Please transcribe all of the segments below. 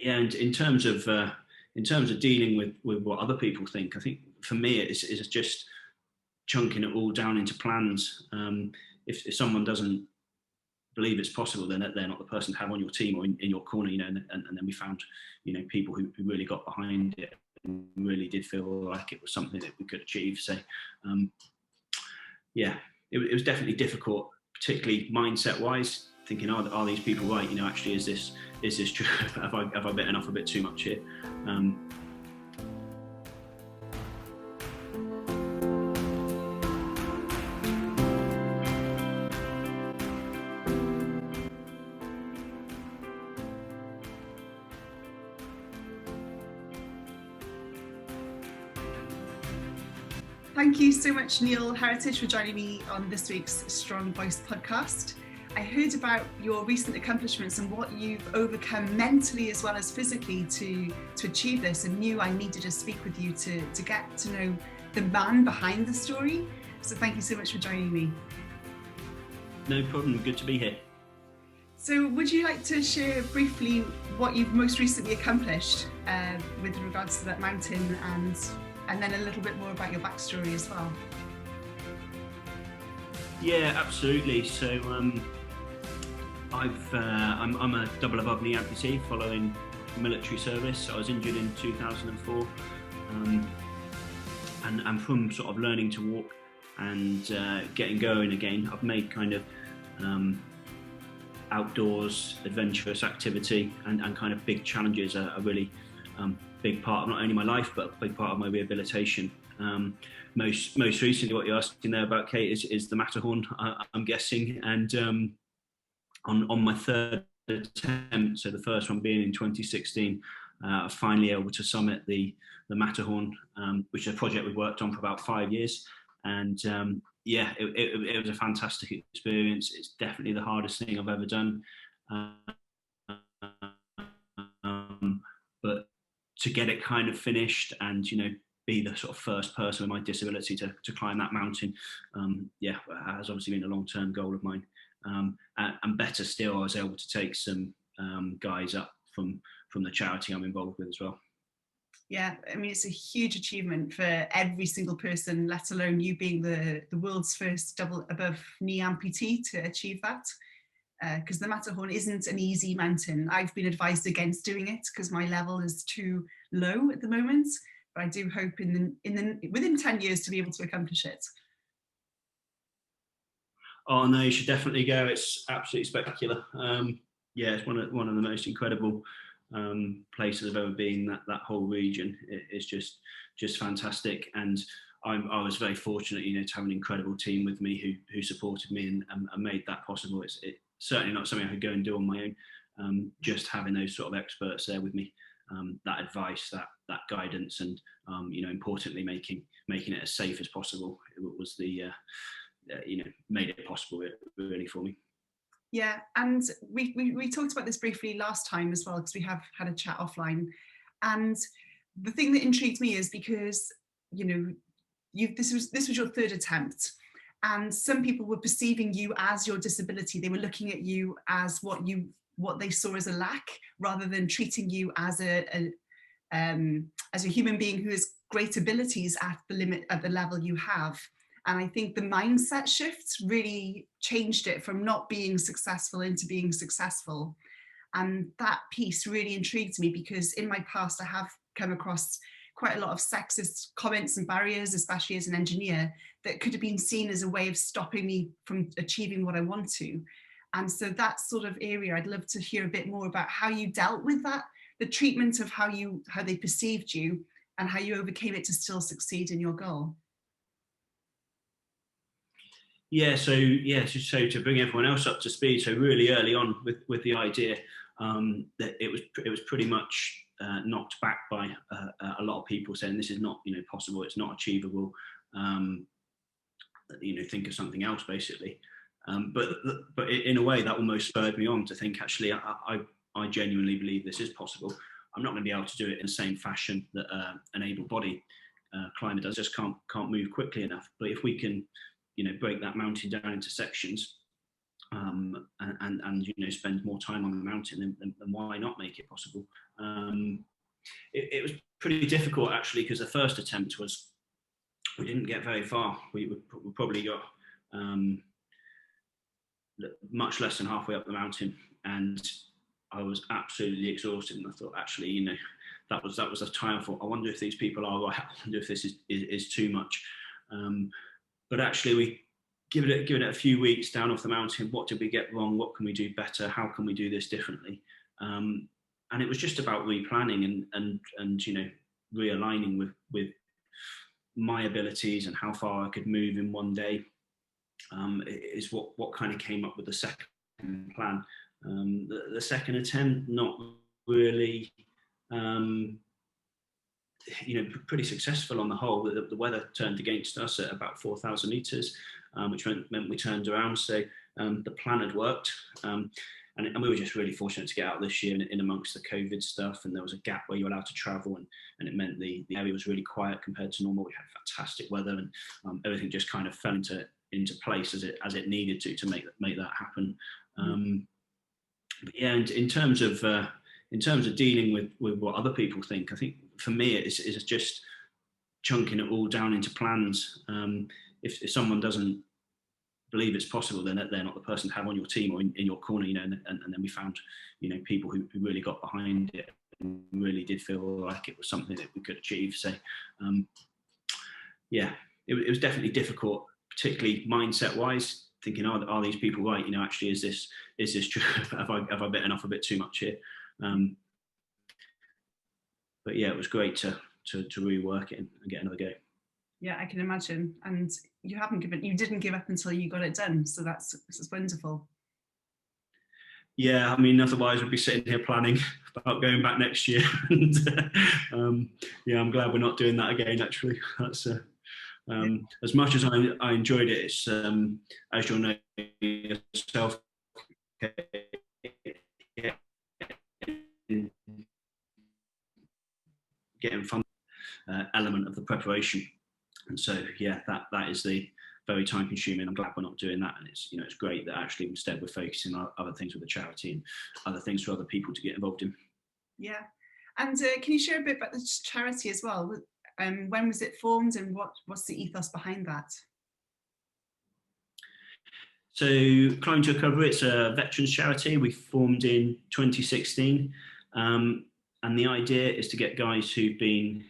Yeah, and in terms of dealing with what other people think, I think for me it's just chunking it all down into plans. If someone doesn't believe it's possible, then they're not the person to have on your team or in your corner, and then we found, people who really got behind it and really did feel like it was something that we could achieve. So, yeah, it was definitely difficult, particularly mindset-wise, thinking, are these people right? Actually, is this true? have I bitten off a bit too much here? Thank you so much, Neil Heritage, for joining me on this week's Strong Voice podcast. I heard about your recent accomplishments and what you've overcome mentally as well as physically to achieve this, and knew I needed to speak with you to get to know the man behind the story. So thank you so much for joining me. No problem, good to be here. So would you like to share briefly what you've most recently accomplished with regards to that mountain, and then a little bit more about your backstory as well? Yeah, absolutely. So I'm a double above knee amputee following military service. I was injured in 2004, and from sort of learning to walk and getting going again, I've made kind of outdoors adventurous activity and kind of big challenges a really big part of not only my life but a big part of my rehabilitation. Most recently, what you're asking there about, Kate, is the Matterhorn, I'm guessing, and on my third attempt, so the first one being in 2016, I was finally able to summit the Matterhorn, which is a project we've worked on for about 5 years, and it was a fantastic experience. It's definitely the hardest thing I've ever done, but to get it kind of finished and be the sort of first person with my disability to climb that mountain, has obviously been a long-term goal of mine. And better still, I was able to take some guys up from the charity I'm involved with as well. Yeah, I mean, it's a huge achievement for every single person, let alone you being the world's first double above knee amputee to achieve that. Because the Matterhorn isn't an easy mountain. I've been advised against doing it because my level is too low at the moment, but I do hope within 10 years to be able to accomplish it. Oh no, you should definitely go. It's absolutely spectacular. It's one of the most incredible places I've ever been. That whole region is just fantastic, and I was very fortunate, to have an incredible team with me who supported me and made that possible. It's certainly not something I could go and do on my own. Just having those sort of experts there with me, that advice, that guidance, and importantly making it as safe as possible, it was the made it possible really for me. Yeah, and we talked about this briefly last time as well, because we have had a chat offline, and the thing that intrigued me is because this was your third attempt, and some people were perceiving you as your disability. They were looking at you as what they saw as a lack, rather than treating you as a human being who has great abilities at the level you have. And I think the mindset shift really changed it from not being successful into being successful. And that piece really intrigued me, because in my past I have come across quite a lot of sexist comments and barriers, especially as an engineer, that could have been seen as a way of stopping me from achieving what I want to. And so that sort of area, I'd love to hear a bit more about how you dealt with that, the treatment of how they perceived you, and how you overcame it to still succeed in your goal. So to bring everyone else up to speed, so really early on with the idea, that it was pretty much knocked back by a lot of people saying this is not possible, it's not achievable, think of something else basically. But in a way that almost spurred me on to think, actually I genuinely believe this is possible. I'm not going to be able to do it in the same fashion that an able-bodied climber does, just can't move quickly enough. But if we can break that mountain down into sections, and you know, spend more time on the mountain, then why not make it possible? It was pretty difficult actually, because the first attempt was, we didn't get very far. We probably got much less than halfway up the mountain, and I was absolutely exhausted. And I thought, actually, you know, that was the time I thought, I wonder if these people are right. I wonder if this is too much. But actually, we given it a few weeks down off the mountain. What did we get wrong? What can we do better? How can we do this differently? And it was just about replanning and you know, realigning with my abilities and how far I could move in one day. Is what kind of came up with the second plan. The second attempt, not really, you know, pretty successful on the whole. The weather turned against us at about 4,000 meters, which meant we turned around. So the plan had worked, and we were just really fortunate to get out this year in amongst the COVID stuff. And there was a gap where you were allowed to travel, and it meant the area was really quiet compared to normal. We had fantastic weather, and everything just kind of fell into place as it needed to make that happen. But yeah, and in terms of dealing with what other people think, I think for me it's just chunking it all down into plans. If someone doesn't believe it's possible, then they're not the person to have on your team or in your corner, you know. And then we found, you know, people who really got behind it and really did feel like it was something that we could achieve. So yeah, it was definitely difficult, particularly mindset wise, thinking, are these people right? You know, actually, is this true? have I bitten off a bit too much here? But yeah, it was great to rework it and get another go. Yeah, I can imagine. And you didn't give up until you got it done. So that's wonderful. Yeah, I mean, otherwise we'd be sitting here planning about going back next year. And yeah, I'm glad we're not doing that again, actually. That's as much as I enjoyed it, it's as you'll know yourself, getting fun element of the preparation. And so yeah, that is the very time consuming. I'm glad we're not doing that, and it's great that actually instead we're focusing on other things with the charity and other things for other people to get involved in. Yeah, and can you share a bit about the charity as well? When was it formed, and what's the ethos behind that? So Climbing to Recovery, it's a veterans charity. We formed in 2016, and the idea is to get guys who've been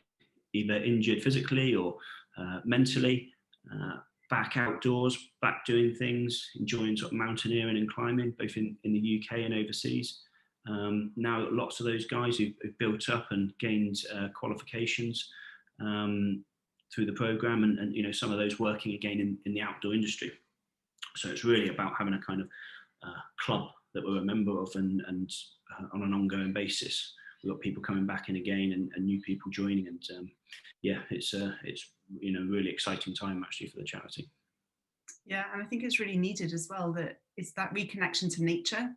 either injured physically or mentally back outdoors, back doing things, enjoying sort of mountaineering and climbing, both in the UK and overseas. Now lots of those guys who've built up and gained qualifications through the program, and some of those working again in the outdoor industry. So it's really about having a kind of club that we're a member of, and on an ongoing basis. We've got people coming back in again and new people joining, and yeah, it's really exciting time actually for the charity. Yeah, and I think it's really needed as well, that it's that reconnection to nature.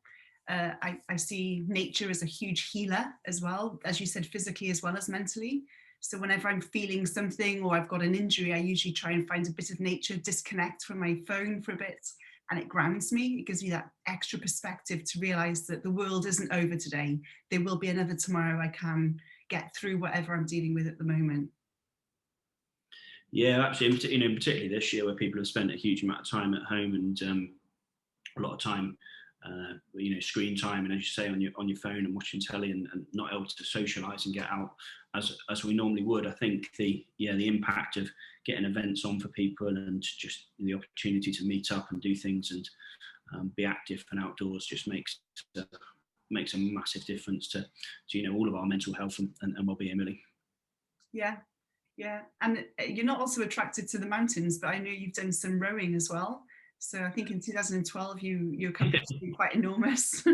I see nature as a huge healer as well, as you said, physically as well as mentally. So whenever I'm feeling something or I've got an injury, I usually try and find a bit of nature, disconnect from my phone for a bit, and it grounds me. It gives me that extra perspective to realize that the world isn't over today. There will be another tomorrow. I can get through whatever I'm dealing with at the moment. Yeah, absolutely. Particularly this year, where people have spent a huge amount of time at home, and a lot of time, screen time, and as you say, on your phone and watching telly, and not able to socialise and get out as we normally would. I think the impact of getting events on for people and just the opportunity to meet up and do things and be active and outdoors just makes a massive difference to all of our mental health and well-being, really. Yeah, and you're not also attracted to the mountains, but I know you've done some rowing as well. So I think in 2012 you accomplished something quite enormous.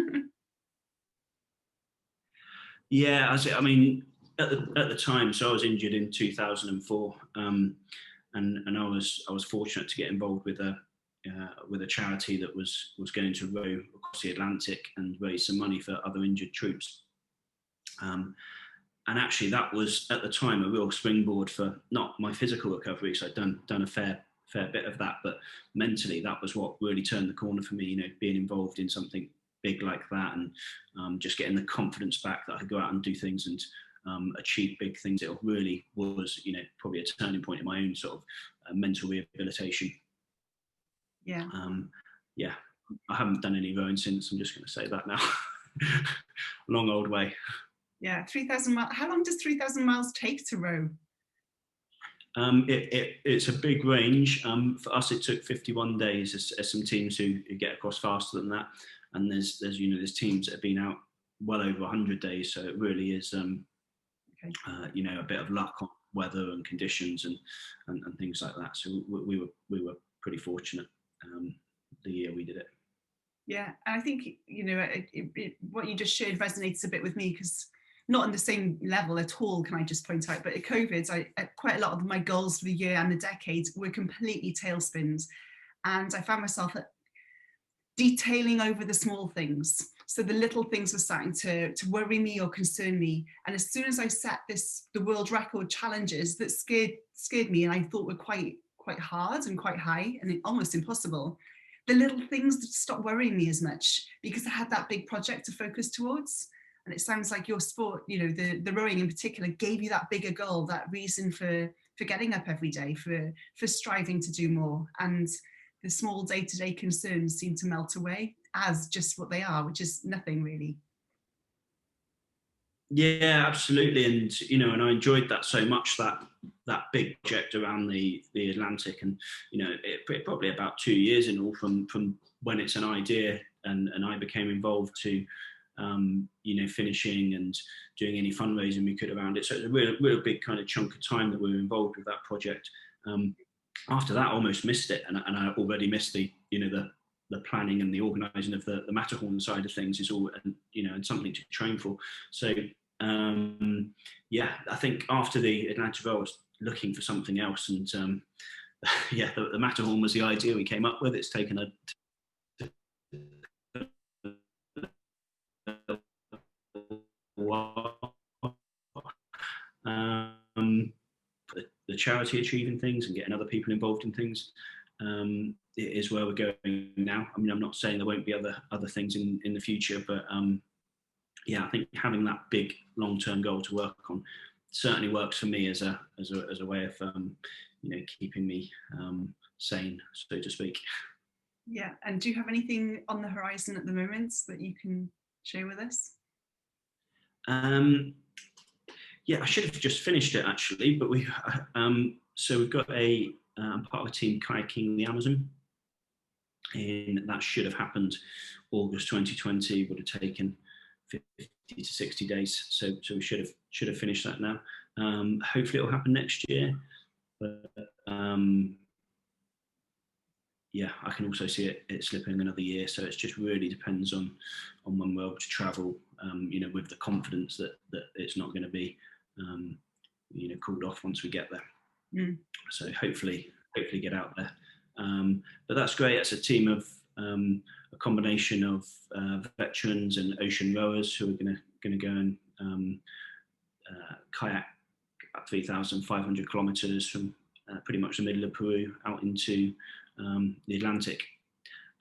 Yeah, I mean, at the time, so I was injured in 2004, and I was fortunate to get involved with a charity that was going to row across the Atlantic and raise some money for other injured troops. And actually, that was at the time a real springboard for not my physical recovery, because I'd done a fair fair bit of that, but mentally that was what really turned the corner for me, you know, being involved in something big like that, and just getting the confidence back that I could go out and do things and achieve big things. It really was, you know, probably a turning point in my own sort of mental rehabilitation. Yeah. Yeah, I haven't done any rowing since. I'm just going to say that now. Long old way. Yeah, 3,000 miles. How long does 3,000 miles take to row? It's a big range. For us, it took 51 days. There's some teams who get across faster than that, and there's teams that have been out well over 100 days. So it really is, you know, a bit of luck on weather and conditions and things like that. So we were pretty fortunate the year we did it. Yeah, and I think, you know, what you just shared resonates a bit with me, because not on the same level at all, can I just point out, but at COVID, quite a lot of my goals for the year and the decade were completely tailspins. And I found myself detailing over the small things. So the little things were starting to worry me or concern me. And as soon as I set the world record challenges that scared me and I thought were quite hard and quite high and almost impossible, the little things stopped worrying me as much, because I had that big project to focus towards. And it sounds like your sport, you know, the rowing in particular, gave you that bigger goal, that reason for getting up every day, for striving to do more. And the small day-to-day concerns seem to melt away as just what they are, which is nothing really. Yeah, absolutely. And, you know, and I enjoyed that so much, that big project around the Atlantic. And, you know, it probably about 2 years in all from when it's an idea and I became involved to, you know, finishing and doing any fundraising we could around it. So it's a real big kind of chunk of time that we were involved with that project. After that, I almost missed it, and I already missed the, you know, the planning and the organising of the Matterhorn side of things is all, you know, and something to train for. So yeah, I think after the Atlantic I was looking for something else, and yeah, the Matterhorn was the idea we came up with. It's taken a while. The charity achieving things and getting other people involved in things is where we're going now. I mean, I'm not saying there won't be other things in the future, but yeah, I think having that big long-term goal to work on certainly works for me as a way of you know, keeping me sane, so to speak. Yeah, and do you have anything on the horizon at the moment that you can share with us? Yeah, I should have just finished it actually, but so we've got I'm part of a team kayaking the Amazon, and that should have happened August 2020. Would have taken 50 to 60 days, so we should have finished that now. Hopefully it'll happen next year, but yeah, I can also see it slipping another year. So it just really depends on when we're able to travel, you know, with the confidence that it's not going to be you know, called off once we get there. So hopefully get out there. But that's great. It's a team of a combination of veterans and ocean rowers who are going to go and kayak about 3,500 kilometers from pretty much the middle of Peru out into the Atlantic.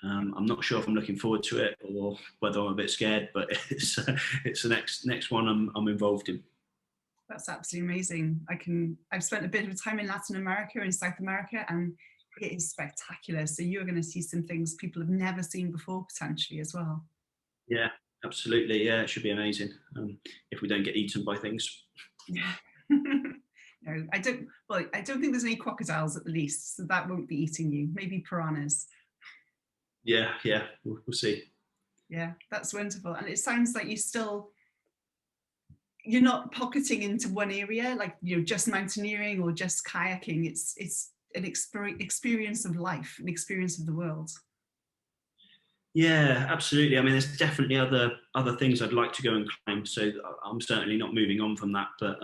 I'm not sure if I'm looking forward to it or whether I'm a bit scared, but it's the next one I'm involved in. That's absolutely amazing. I've spent a bit of time in Latin America and South America, and it is spectacular. So you're going to see some things people have never seen before, potentially, as well. Yeah, absolutely. Yeah, it should be amazing if we don't get eaten by things. Yeah. No, I don't think there's any crocodiles at the least, so that won't be eating you. Maybe piranhas. Yeah, we'll see. Yeah, that's wonderful. And it sounds like you're not pocketing into one area, like, you know, just mountaineering or just kayaking. It's an experience of life, an experience of the world. Yeah, absolutely. I mean, there's definitely other things I'd like to go and climb. So I'm certainly not moving on from that. But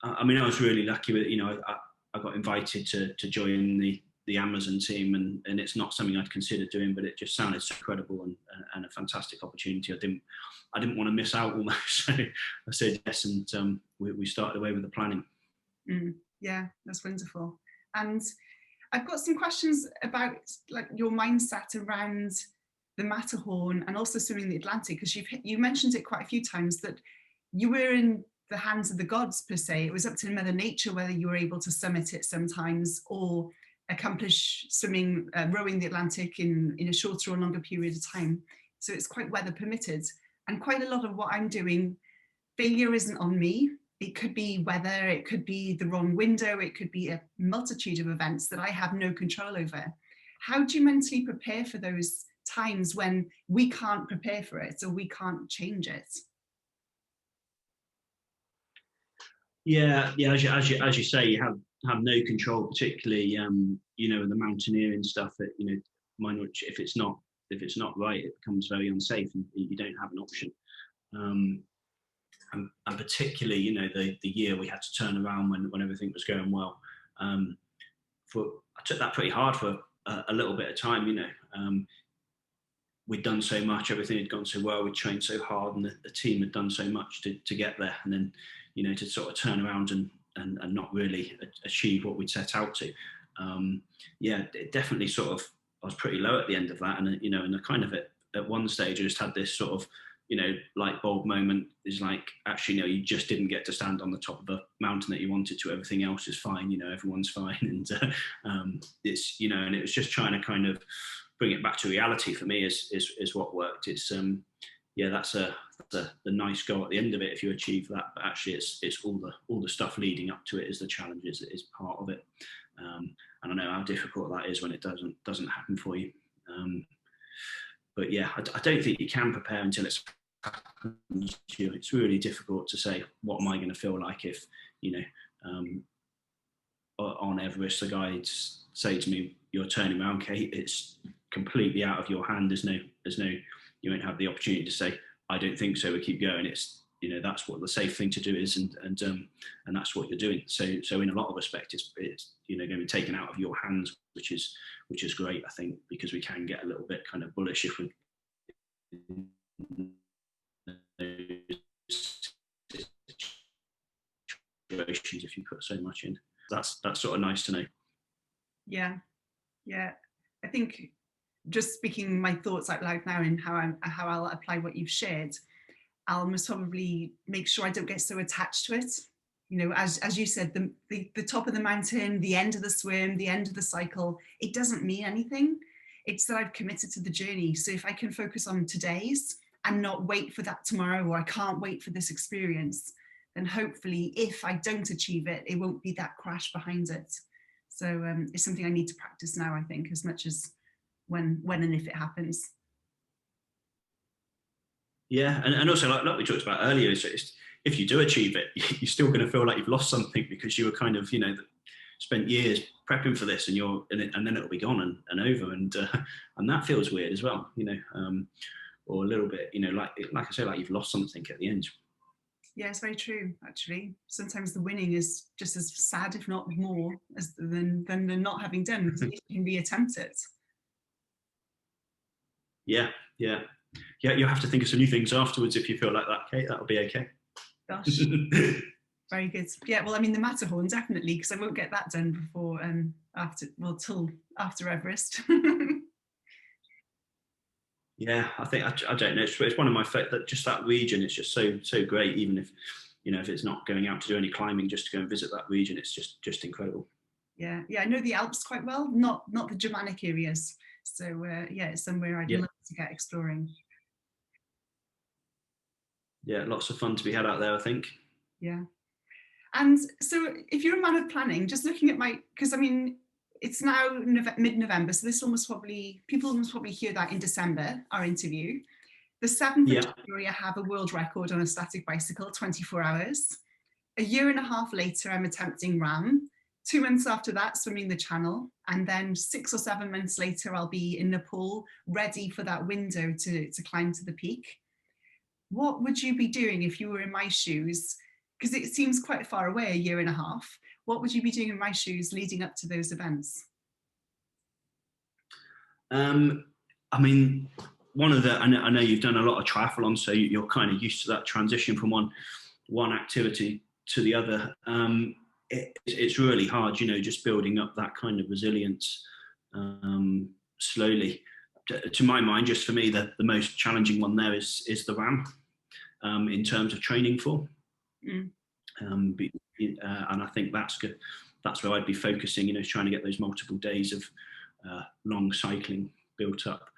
I mean, I was really lucky with, you know, I got invited to join the Amazon team, and it's not something I'd considered doing, but it just sounded so incredible and a fantastic opportunity. I didn't want to miss out almost, so I said yes, and we started away with the planning. Yeah, that's wonderful. And I've got some questions about like your mindset around the Matterhorn and also swimming the Atlantic, because you mentioned it quite a few times that you were in the hands of the gods per se. It was up to Mother Nature whether you were able to summit it sometimes or accomplish swimming, rowing the Atlantic in a shorter or longer period of time. So it's quite weather permitted. And quite a lot of what I'm doing, failure isn't on me. It could be weather, it could be the wrong window, it could be a multitude of events that I have no control over. How do you mentally prepare for those times when we can't prepare for it or we can't change it? Yeah, as you say, you have no control, particularly you know, the mountaineering stuff. That, you know, if it's not right, it becomes very unsafe, and you don't have an option. And particularly, you know, the year we had to turn around when everything was going well. I took that pretty hard for a little bit of time. You know, we'd done so much, everything had gone so well, we'd trained so hard, and the team had done so much to get there, and then, you know, to sort of turn around and not really achieve what we'd set out to. Yeah, it definitely sort of, I was pretty low at the end of that, and you know, and I kind of at one stage I just had this sort of, you know, light bulb moment. Is like, actually no, you just didn't get to stand on the top of the mountain that you wanted to. Everything else is fine, you know, everyone's fine, and it's, you know, and it was just trying to kind of bring it back to reality for me is what worked. It's yeah, that's the nice goal at the end of it if you achieve that, but actually it's all the stuff leading up to it is the challenges, is part of it. And I know how difficult that is when it doesn't happen for you. But yeah, I don't think you can prepare until it's happened to you. It's really difficult to say, what am I going to feel like if, you know, on Everest the guides say to me, you're turning around, Kate, it's completely out of your hand. There's no, you won't have the opportunity to say, I don't think so, we keep going. It's, you know, that's what the safe thing to do is, and that's what you're doing. So in a lot of respects, it's you know, going to be taken out of your hands, which is great, I think, because we can get a little bit kind of bullish if we situations, if you put so much in. That's sort of nice to know. Yeah, I think just speaking my thoughts out loud now and how I'll apply what you've shared, I'll most probably make sure I don't get so attached to it. You know, as you said, the top of the mountain, the end of the swim, the end of the cycle, it doesn't mean anything. It's that I've committed to the journey. So if I can focus on today's and not wait for that tomorrow, or I can't wait for this experience, then hopefully if I don't achieve it, it won't be that crash behind it. So it's something I need to practice now, I think, as much as when and if it happens. Yeah, and also like we talked about earlier, it's, if you do achieve it, you're still going to feel like you've lost something, because you were kind of, you know, spent years prepping for this, and then it'll be gone and over, and that feels weird as well, you know, or a little bit, you know, like I say, like you've lost something at the end. Yeah, it's very true, actually. Sometimes the winning is just as sad, if not more, than the not having done, because you can reattempt it. Yeah, you'll have to think of some new things afterwards if you feel like that, Kate. That'll be okay. Gosh. Very good. Yeah, well, I mean, the Matterhorn, definitely, because I won't get that done before till after Everest. Yeah, I think I don't know. It's one of my that just that region. It's just so great. Even if, you know, if it's not going out to do any climbing, just to go and visit that region, it's just incredible. Yeah, I know the Alps quite well, not the Germanic areas. So yeah, it's somewhere I'd love to get exploring. Yeah, lots of fun to be had out there, I think. Yeah. And so if you're a man of planning, just looking at because I mean, it's now mid-November, so people will probably hear that in December, our interview. The 7th of January, I have a world record on a static bicycle, 24 hours. A year and a half later, I'm attempting RAM. 2 months after that, swimming the Channel. And then 6 or 7 months later, I'll be in Nepal, ready for that window to climb to the peak. What would you be doing if you were in my shoes? Because it seems quite far away, a year and a half. What would you be doing in my shoes leading up to those events? I mean, I know you've done a lot of triathlons, so you're kind of used to that transition from one activity to the other. it's really hard, you know, just building up that kind of resilience slowly. To my mind, just for me, the most challenging one there is the RAM in terms of training for. Mm. And I think that's good. That's where I'd be focusing, you know, trying to get those multiple days of long cycling built up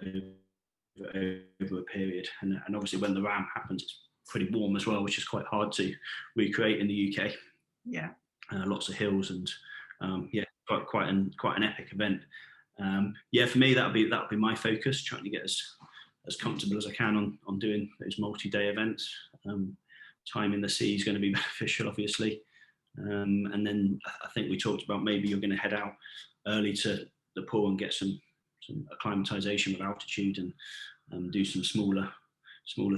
over a period. And obviously when the RAM happens, it's pretty warm as well, which is quite hard to recreate in the UK. Yeah. Lots of hills and yeah, quite an epic event. Yeah, for me that'll be my focus, trying to get as comfortable as I can on doing those multi-day events. Time in the sea is going to be beneficial, obviously. And then I think we talked about maybe you're going to head out early to the pool and get some acclimatization with altitude and do some smaller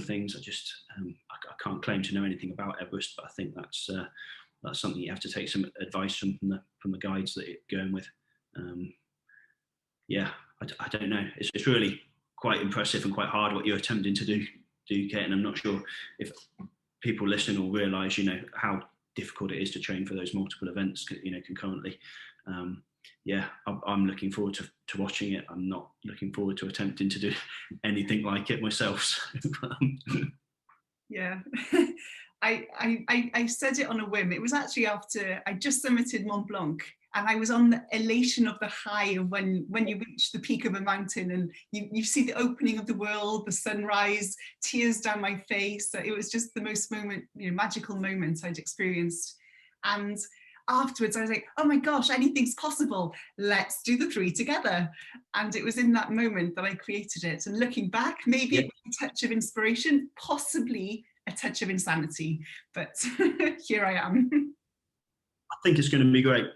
things. I can't claim to know anything about Everest, but I think that's something you have to take some advice from the guides that you're going with. Yeah, I don't know. It's really quite impressive and quite hard what you're attempting to do, Kate. And I'm not sure if people listening will realise, you know, how difficult it is to train for those multiple events, you know, concurrently. Yeah, I'm looking forward to watching it. I'm not looking forward to attempting to do anything like it myself. Yeah. I said it on a whim. It was actually after I just summited Mont Blanc, and I was on the elation of the high of when you reach the peak of a mountain and you see the opening of the world, the sunrise, tears down my face. It was just the most magical moment I'd experienced. And afterwards I was like, oh my gosh, anything's possible. Let's do the 3 together. And it was in that moment that I created it. And looking back, maybe a touch of inspiration, possibly a touch of insanity, but here I am. I think it's going to be great.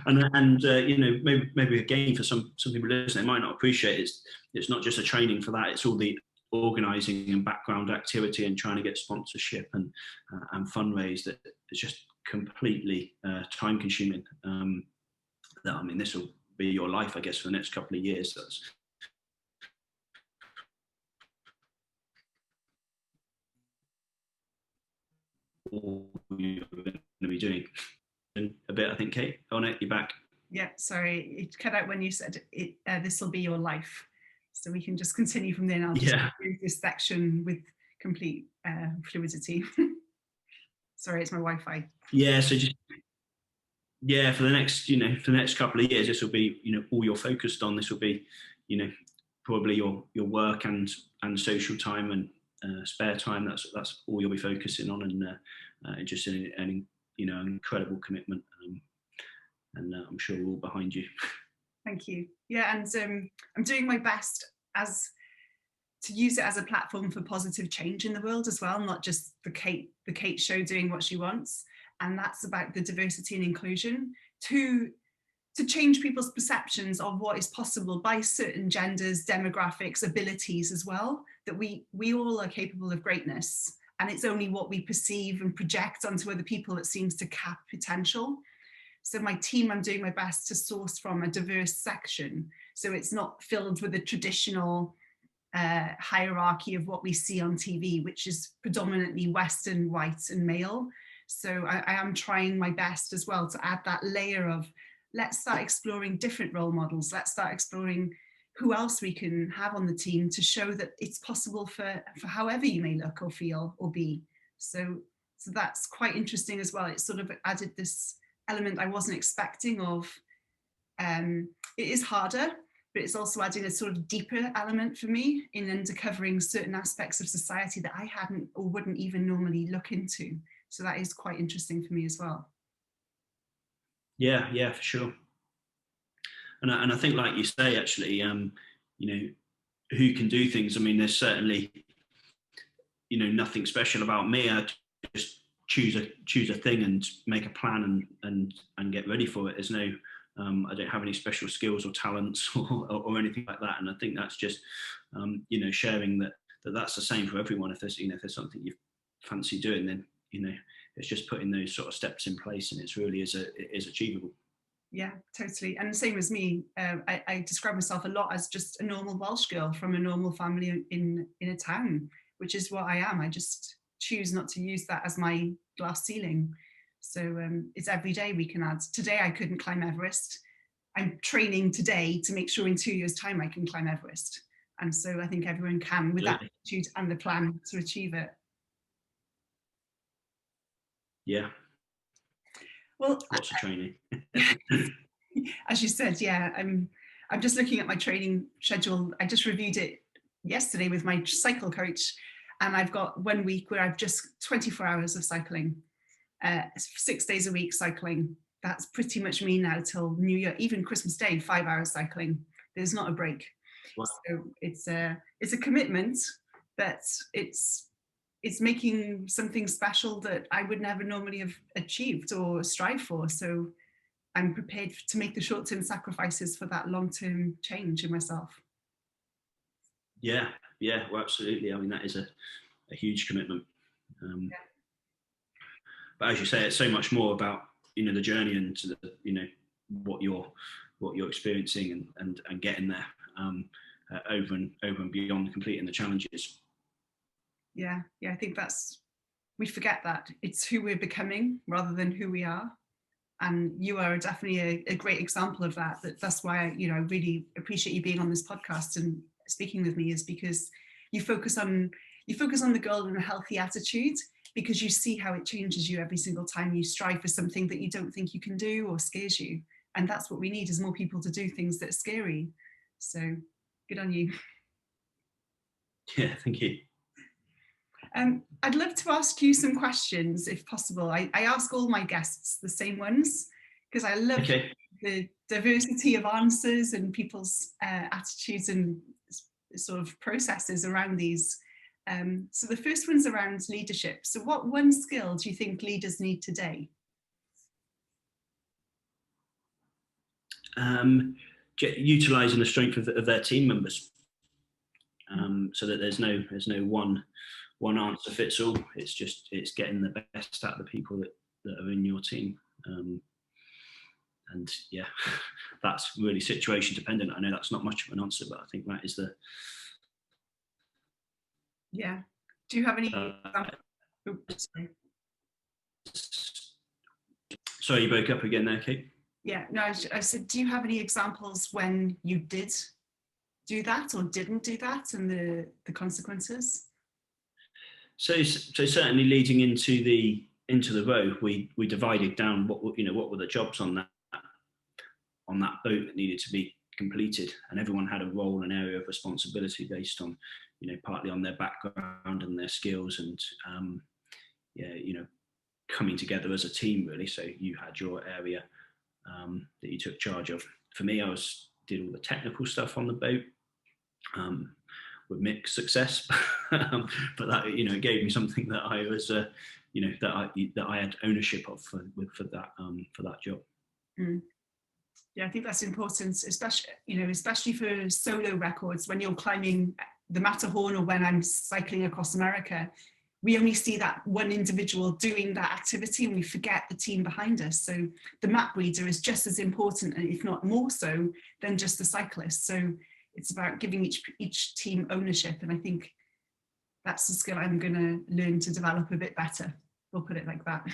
and you know, maybe again for some people listening, they might not appreciate it. It's not just a training for that, it's all the organising and background activity and trying to get sponsorship and fundraise that is just completely time consuming. I mean, this will be your life, I guess, for the next couple of years. That's all you're going to be doing. And a bit, I think, Kate. Oh no, you're back. Yeah, sorry, it cut out when you said it. This will be your life, so we can just continue from there. And I'll just do this section with complete fluidity. Sorry, it's my Wi-Fi. Yeah, so just for the next couple of years, this will be, you know, all you're focused on. This will be, you know, probably your work and social time and spare time. That's all you'll be focusing on, and just an you know, incredible commitment, and I'm sure we're all behind you. Thank you. Yeah, and I'm doing my best to use it as a platform for positive change in the world as well, not just the Kate show doing what she wants. And that's about the diversity and inclusion to change people's perceptions of what is possible by certain genders, demographics, abilities as well, that we all are capable of greatness. And it's only what we perceive and project onto other people that seems to cap potential. So my team, I'm doing my best to source from a diverse section. So it's not filled with a traditional hierarchy of what we see on TV, which is predominantly Western, white and male. So I am trying my best as well to add that layer of, let's start exploring different role models. Let's start exploring who else we can have on the team to show that it's possible for however you may look or feel or be. So that's quite interesting as well. It sort of added this element I wasn't expecting of, it is harder, but it's also adding a sort of deeper element for me in uncovering certain aspects of society that I hadn't or wouldn't even normally look into. So that is quite interesting for me as well. Yeah, for sure. And I think, like you say, actually, you know, who can do things. I mean, there's certainly, you know, nothing special about me. I just choose a thing and make a plan and get ready for it. There's no, I don't have any special skills or talents or anything like that. And I think that's just, you know, sharing that's the same for everyone. If there's something you fancy doing, then, you know, it's just putting those sort of steps in place, and it is achievable. Yeah, totally. And the same as me, I describe myself a lot as just a normal Welsh girl from a normal family in a town, which is what I am. I just choose not to use that as my glass ceiling. So it's every day we can add. Today I couldn't climb Everest. I'm training today to make sure in 2 years' time I can climb Everest. And so I think everyone can, with that attitude and the plan to achieve it. Yeah. Well, lots of training. As you said, yeah, I'm just looking at my training schedule. I just reviewed it yesterday with my cycle coach, and I've got 1 week where I've just 24 hours of cycling, 6 days a week cycling. That's pretty much me now till New Year, even Christmas Day, 5 hours cycling. There's not a break. Wow. So it's a commitment, but it's making something special that I would never normally have achieved or strive for. So I'm prepared to make the short-term sacrifices for that long-term change in myself. Yeah, well, absolutely. I mean, that is a huge commitment. Yeah. But as you say, it's so much more about, the journey and what you're experiencing and getting there over and beyond completing the challenges. Yeah, I think we forget that it's who we're becoming rather than who we are. And you are definitely a great example of that. That's why, I really appreciate you being on this podcast and speaking with me, is because you focus on the goal and a healthy attitude, because you see how it changes you every single time you strive for something that you don't think you can do or scares you. And that's what we need, is more people to do things that are scary. So good on you. Yeah, thank you. I'd love to ask you some questions, if possible. I ask all my guests the same ones, because I love the diversity of answers and people's attitudes and sort of processes around these. So the first one's around leadership. So what one skill do you think leaders need today? Utilising the strength of their team members, so that there's no one answer fits all. It's getting the best out of the people that are in your team. And yeah, that's really situation dependent. I know that's not much of an answer, but I think that is the... Yeah. Do you have any Sorry, you broke up again there, Kate. Yeah, no, I said, do you have any examples when you did do that or didn't do that, and the consequences? So certainly leading into the row, we divided down what were the jobs on that boat that needed to be completed, and everyone had a role and area of responsibility based on, partly on their background and their skills, and coming together as a team, really. So you had your area that you took charge of. For me, I did all the technical stuff on the boat, with mixed success, but that it gave me something that I was that I had ownership of for that job. Yeah, I think that's important, especially for solo records. When you're climbing the Matterhorn, or when I'm cycling across America, we only see that one individual doing that activity, and we forget the team behind us. So the map reader is just as important, and if not more so, than just the cyclist. So it's about giving each team ownership, and I think that's the skill I'm going to learn to develop a bit better. We'll put it like that.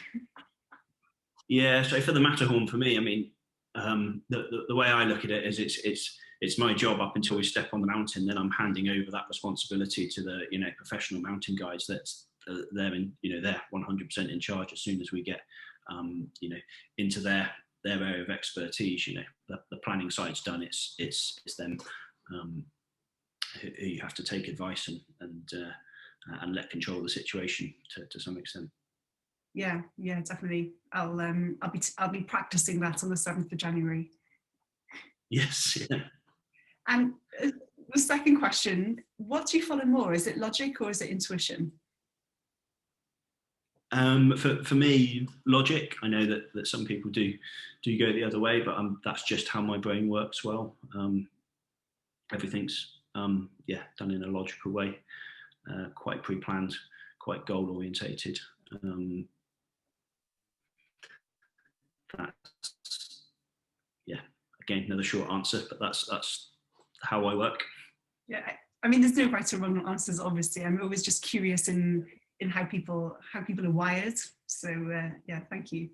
Yeah. So for the Matterhorn, for me, I mean, the way I look at it is it's my job up until we step on the mountain. Then I'm handing over that responsibility to the professional mountain guys. They're 100% in charge as soon as we get into their area of expertise. The planning side's done. It's them who you have to take advice and let control the situation to some extent. Yeah, definitely. I'll be practicing that on the 7th of January. Yes. Yeah. And the second question: what do you follow more? Is it logic or is it intuition? For me, logic. I know that some people do go the other way, but that's just how my brain works. Well, everything's done in a logical way, quite pre-planned, quite goal orientated. That's again another short answer, but that's how I work. Yeah, I mean, there's no right or wrong answers, obviously. I'm always just curious in in how people are wired. So yeah, thank you.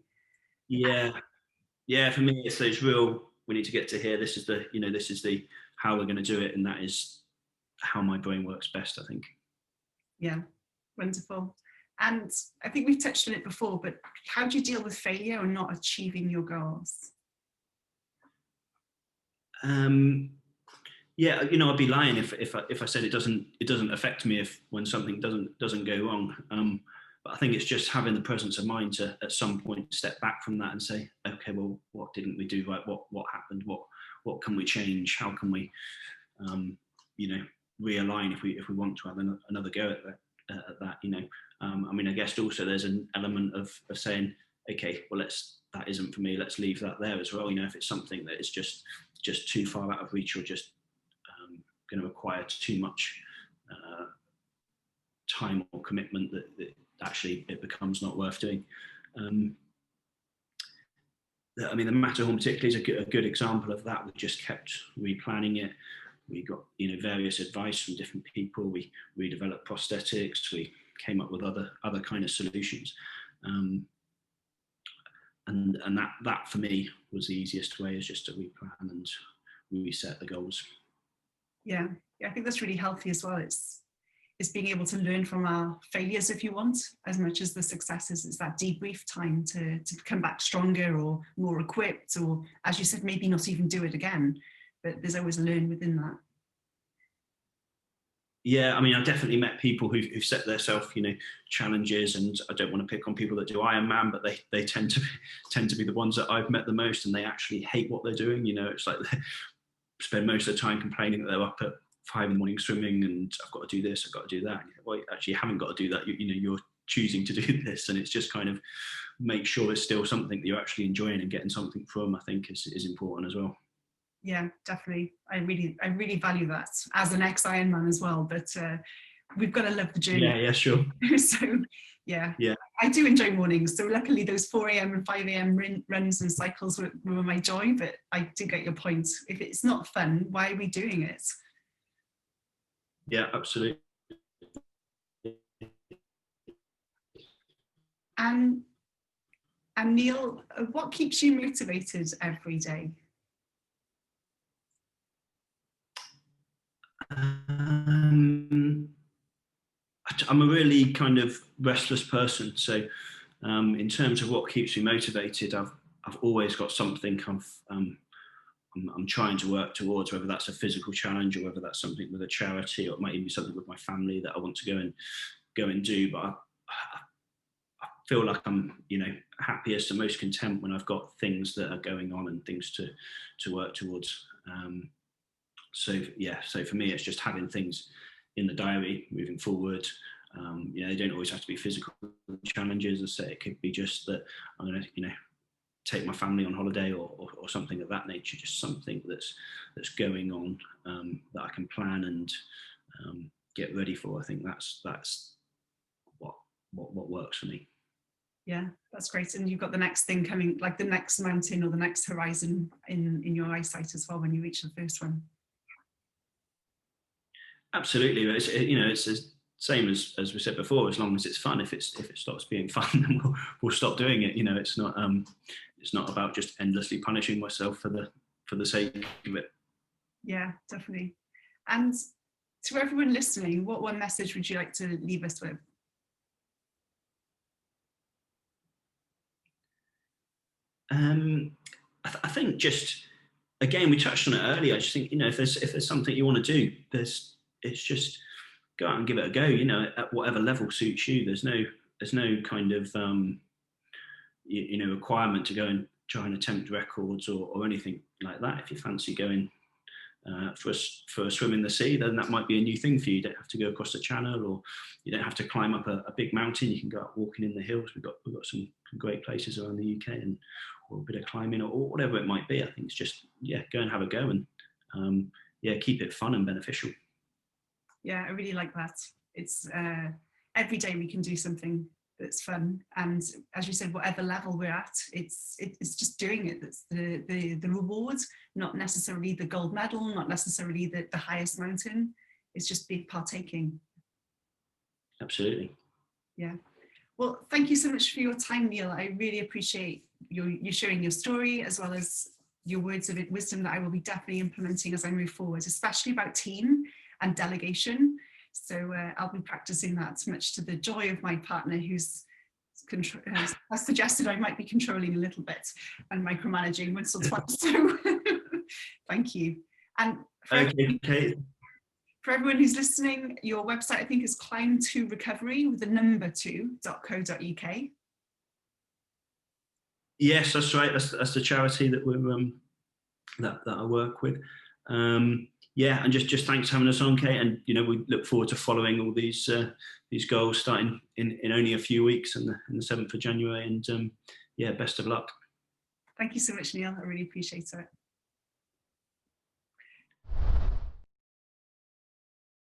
Yeah, for me it's real, we need to get to here, this is the how we're going to do it, and that is how my brain works best, I think. Yeah, wonderful. And I think we've touched on it before, but how do you deal with failure or not achieving your goals? Yeah, I'd be lying if I said it doesn't affect me when something doesn't go wrong. But I think it's just having the presence of mind to at some point step back from that and say, okay, well, what didn't we do right? What happened? What can we change? How can we realign if we want to have another go at that? I mean, I guess also there's an element of saying, okay, well, that isn't for me. Let's leave that there as well. If it's something that is just too far out of reach, or just going to require too much time or commitment, that actually it becomes not worth doing. I mean, the Matterhorn particularly is a good example of that. We just kept replanning it. We got various advice from different people. We redeveloped prosthetics. We came up with other kind of solutions, and that for me was the easiest way, is just to replan and reset the goals. Yeah, I think that's really healthy as well. It's being able to learn from our failures, if you want, as much as the successes. It's that debrief time to come back stronger or more equipped, or, as you said, maybe not even do it again. But there's always a learn within that. Yeah, I mean, I've definitely met people who've set themselves, challenges, and I don't want to pick on people that do Ironman, but they tend to be the ones that I've met the most, and they actually hate what they're doing. It's like they spend most of the time complaining that they're up at 5 a.m. swimming, and I've got to do this, I've got to do that. Well, actually, you haven't got to do that. You're choosing to do this, and it's just kind of make sure it's still something that you're actually enjoying and getting something from. I think is important as well. Yeah, definitely. I really value that as an ex-Ironman as well. But we've got to love the journey. Yeah, sure. So yeah, I do enjoy mornings. So luckily, those 4 a.m. and 5 a.m. runs and cycles were my joy. But I do get your point. If it's not fun, why are we doing it? Yeah, absolutely. And Neil, what keeps you motivated every day? I'm a really kind of restless person, so in terms of what keeps me motivated, I've always got something I'm trying to work towards, whether that's a physical challenge or whether that's something with a charity, or it might even be something with my family that I want to go and do. But I feel like I'm happiest and most content when I've got things that are going on and things to work towards. So for me, it's just having things in the diary moving forward. They don't always have to be physical challenges. As I say, it could be just that I'm going to take my family on holiday or something of that nature. Just something that's going on that I can plan and get ready for. I think that's what works for me. Yeah, that's great. And you've got the next thing coming, like the next mountain or the next horizon in your eyesight as well when you reach the first one. Absolutely. It's the same as we said before. As long as it's fun, if it stops being fun, then we'll stop doing it. It's not about just endlessly punishing myself for the sake of it. Yeah, definitely. And to everyone listening, what one message would you like to leave us with? I think just, again, we touched on it earlier. I just think if there's something you want to do, it's just go out and give it a go. At whatever level suits you. There's no kind of requirement to go and try and attempt records or anything like that. If you fancy going for a swim in the sea, then that might be a new thing for you. You don't have to go across the channel, or you don't have to climb up a big mountain. You can go out walking in the hills. We've got some great places around the UK, or a bit of climbing or whatever it might be. I think it's just go and have a go, and keep it fun and beneficial. Yeah, I really like that. It's every day we can do something that's fun, and as you said, whatever level we're at, it's just doing it that's the reward, not necessarily the gold medal, not necessarily the highest mountain. It's just partaking. Absolutely. Yeah. Well, thank you so much for your time, Neil. I really appreciate you sharing your story, as well as your words of wisdom that I will be definitely implementing as I move forward, especially about team and delegation. So I'll be practicing that, much to the joy of my partner, who's has suggested I might be controlling a little bit and micromanaging once or twice. So thank you. And for everyone who's listening, your website, I think, is climb2recovery with the number 2.co.uk. Yes, that's right. That's the charity that we're that I work with. Yeah, and just thanks for having us on, Kate. And we look forward to following all these goals starting in only a few weeks, and the 7th of January. And yeah, best of luck. Thank you so much, Neil. I really appreciate it.